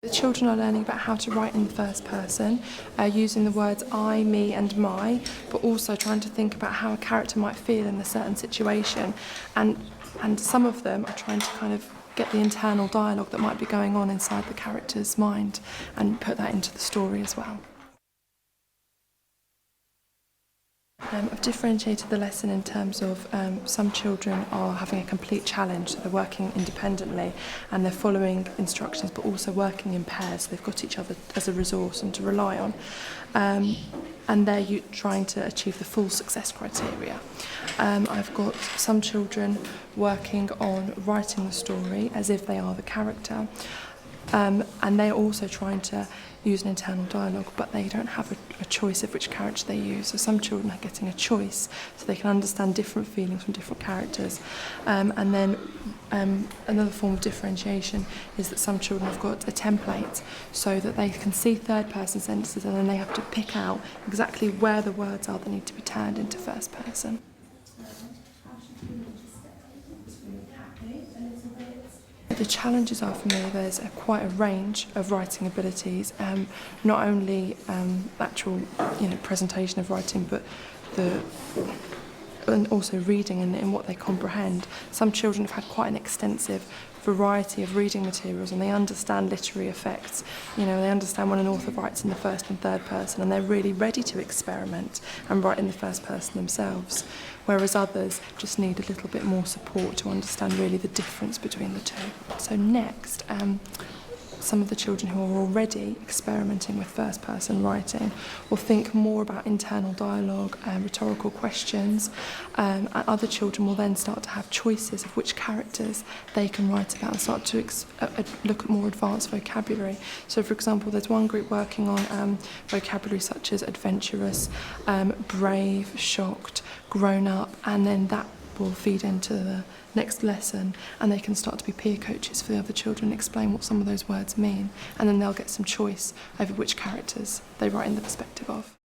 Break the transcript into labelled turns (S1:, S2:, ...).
S1: The children are learning about how to write in the first person, using the words I, me and my, but also trying to think about how a character might feel in a certain situation. And some of them are trying to kind of get the internal dialogue that might be going on inside the character's mind and put that into the story as well. I've differentiated the lesson in terms of some children are having a complete challenge, so they're working independently and they're following instructions but also working in pairs, so they've got each other as a resource and to rely on. And they're trying to achieve the full success criteria. I've got some children working on writing the story as if they are the character. And they're also trying to use an internal dialogue, but they don't have a choice of which character they use. So some children are getting a choice, so they can understand different feelings from different characters. And then another form of differentiation is that some children have got a template, so that they can see third-person sentences, and then they have to pick out exactly where the words are that need to be turned into first person. The challenges are, for me, there's quite a range of writing abilities, not only actual presentation of writing, but and also reading and what they comprehend. Some children have had quite an extensive variety of reading materials, and they understand literary effects. They understand when an author writes in the first and third person, and they're really ready to experiment and write in the first person themselves, whereas others just need a little bit more support to understand really the difference between the two. So next, some of the children who are already experimenting with first-person writing will think more about internal dialogue and rhetorical questions, and other children will then start to have choices of which characters they can write about and start to look at more advanced vocabulary. So, for example, there's one group working on vocabulary such as adventurous, brave, shocked, grown-up, and then that will feed into the next lesson, and they can start to be peer coaches for the other children and explain what some of those words mean, and then they'll get some choice over which characters they write in the perspective of.